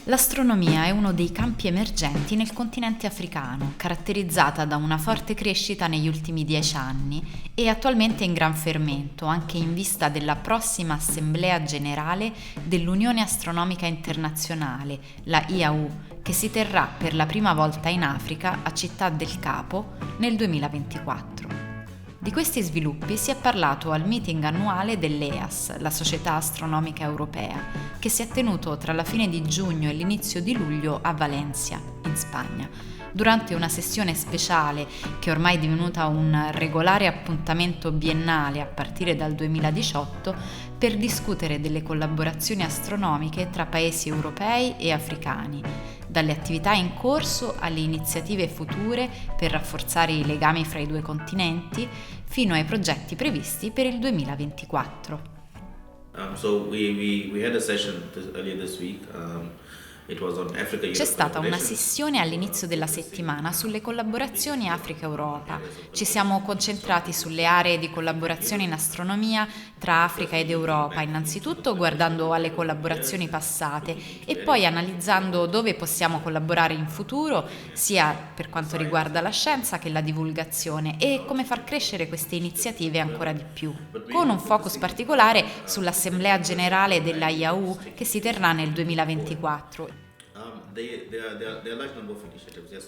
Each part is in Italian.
L'astronomia è uno dei campi emergenti nel continente africano, caratterizzata da una forte crescita negli ultimi 10 anni e attualmente in gran fermento, anche in vista della prossima Assemblea Generale dell'Unione Astronomica Internazionale, la IAU, che si terrà per la prima volta in Africa a Città del Capo nel 2024. Di questi sviluppi si è parlato al meeting annuale dell'EAS, la Società Astronomica Europea, che si è tenuto tra la fine di giugno e l'inizio di luglio a Valencia, in Spagna, durante una sessione speciale che ormai è divenuta un regolare appuntamento biennale a partire dal 2018 per discutere delle collaborazioni astronomiche tra paesi europei e africani, dalle attività in corso alle iniziative future per rafforzare i legami fra i due continenti, fino ai progetti previsti per il 2024. So we had a session earlier this week. C'è stata una sessione all'inizio della settimana sulle collaborazioni Africa-Europa. Ci siamo concentrati sulle aree di collaborazione in astronomia tra Africa ed Europa, innanzitutto guardando alle collaborazioni passate e poi analizzando dove possiamo collaborare in futuro, sia per quanto riguarda la scienza che la divulgazione, e come far crescere queste iniziative ancora di più, con un focus particolare sull'Assemblea Generale della IAU che si terrà nel 2024.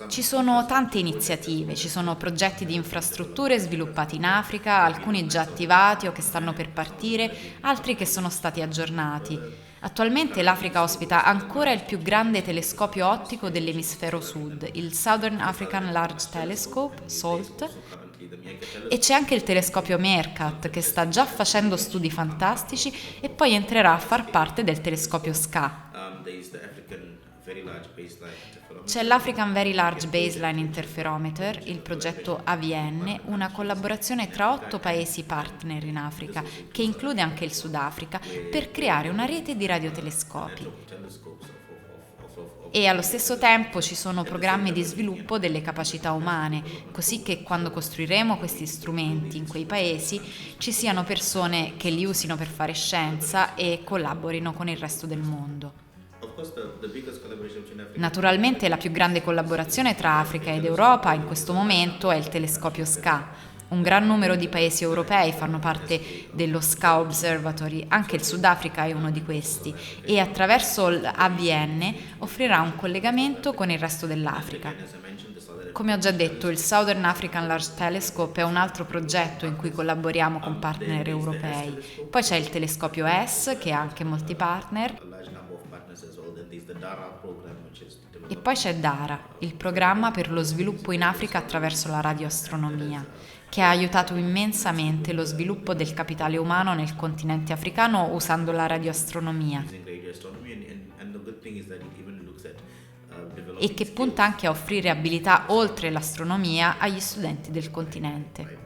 Ci sono tante iniziative, ci sono progetti di infrastrutture sviluppati in Africa, alcuni già attivati o che stanno per partire, altri che sono stati aggiornati. Attualmente l'Africa ospita ancora il più grande telescopio ottico dell'emisfero sud, il Southern African Large Telescope, SALT, e c'è anche il telescopio Meerkat che sta già facendo studi fantastici e poi entrerà a far parte del telescopio SCA. C'è l'African Very Large Baseline Interferometer, il progetto AVN, una collaborazione tra 8 paesi partner in Africa, che include anche il Sudafrica, per creare una rete di radiotelescopi. E allo stesso tempo ci sono programmi di sviluppo delle capacità umane, così che quando costruiremo questi strumenti in quei paesi ci siano persone che li usino per fare scienza e collaborino con il resto del mondo. Naturalmente la più grande collaborazione tra Africa ed Europa in questo momento è il telescopio SCA. Un gran numero di paesi europei fanno parte dello SCA Observatory, anche il Sudafrica è uno di questi, e attraverso l'AVN offrirà un collegamento con il resto dell'Africa. Come ho già detto, il Southern African Large Telescope è un altro progetto in cui collaboriamo con partner europei. Poi c'è il telescopio ES, che ha anche molti partner. E poi c'è DARA, il programma per lo sviluppo in Africa attraverso la radioastronomia, che ha aiutato immensamente lo sviluppo del capitale umano nel continente africano usando la radioastronomia, e che punta anche a offrire abilità oltre l'astronomia agli studenti del continente.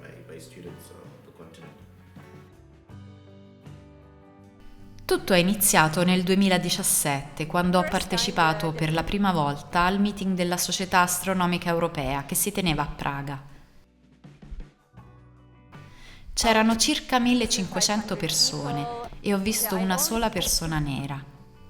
Tutto è iniziato nel 2017, quando ho partecipato per la prima volta al meeting della Società Astronomica Europea che si teneva a Praga. C'erano circa 1500 persone e ho visto una sola persona nera.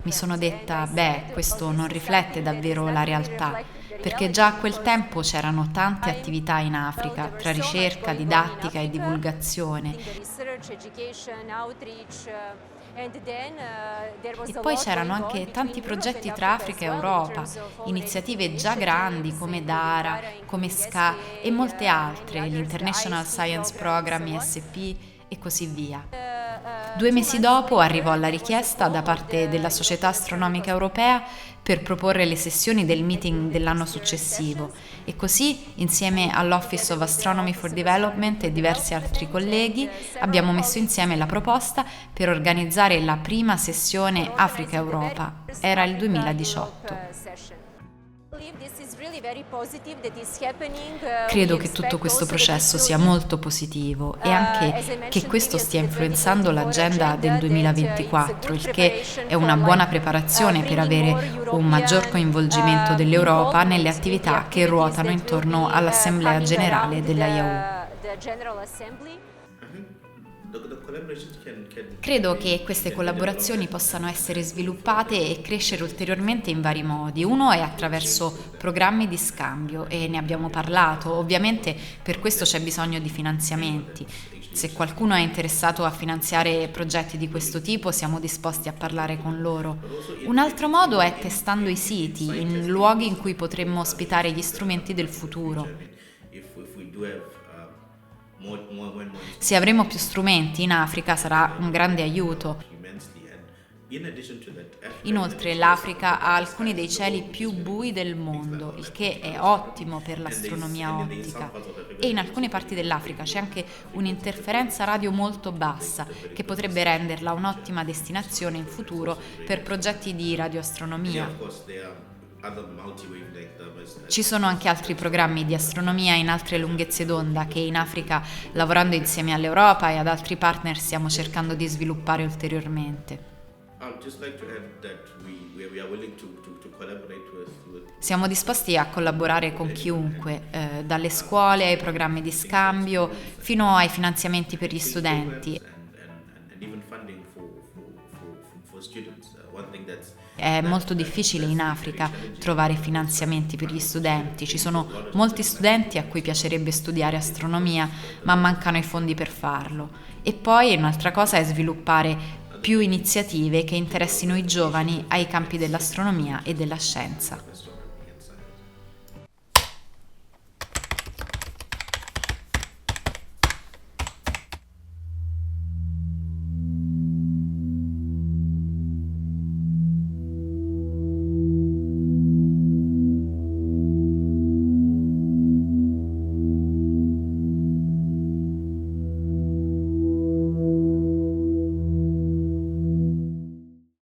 Mi sono detta, questo non riflette davvero la realtà, perché già a quel tempo c'erano tante attività in Africa, tra ricerca, didattica e divulgazione. E poi c'erano anche tanti progetti tra Africa e Europa, iniziative già grandi come DARA, come SCA e molte altre, l'International Science Program ISP e così via. 2 mesi dopo arrivò la richiesta da parte della Società Astronomica Europea per proporre le sessioni del meeting dell'anno successivo e così, insieme all'Office of Astronomy for Development e diversi altri colleghi, abbiamo messo insieme la proposta per organizzare la prima sessione Africa-Europa. Era il 2018. Credo che tutto questo processo sia molto positivo e anche che questo stia influenzando l'agenda del 2024, il che è una buona preparazione per avere un maggior coinvolgimento dell'Europa nelle attività che ruotano intorno all'Assemblea Generale della IAU. the collaborations can Credo che queste collaborazioni possano essere sviluppate e crescere ulteriormente in vari modi. Uno è attraverso programmi di scambio e ne abbiamo parlato. Ovviamente per questo c'è bisogno di finanziamenti. Se qualcuno è interessato a finanziare progetti di questo tipo, siamo disposti a parlare con loro. Un altro modo è testando i siti in luoghi in cui potremmo ospitare gli strumenti del futuro. if we do have more Se avremo più strumenti in Africa sarà un grande aiuto. immensely, and in addition to that, Inoltre l'Africa ha alcuni dei cieli più bui del mondo, il che è ottimo per l'astronomia ottica. E in alcune parti dell'Africa c'è anche un'interferenza radio molto bassa, che potrebbe renderla un'ottima destinazione in futuro per progetti di radioastronomia. of course there are other multi-wavelength Ci sono anche altri programmi di astronomia in altre lunghezze d'onda che in Africa, lavorando insieme all'Europa e ad altri partner, stiamo cercando di sviluppare ulteriormente. I'd just like to add that we are willing to collaborate with Siamo disposti a collaborare con chiunque, dalle scuole ai programmi di scambio fino ai finanziamenti per gli studenti. and even funding for students. One thing that's È molto difficile in Africa trovare finanziamenti per gli studenti. Ci sono molti studenti a cui piacerebbe studiare astronomia, ma mancano i fondi per farlo. E poi un'altra cosa è sviluppare più iniziative che interessino i giovani ai campi dell'astronomia e della scienza.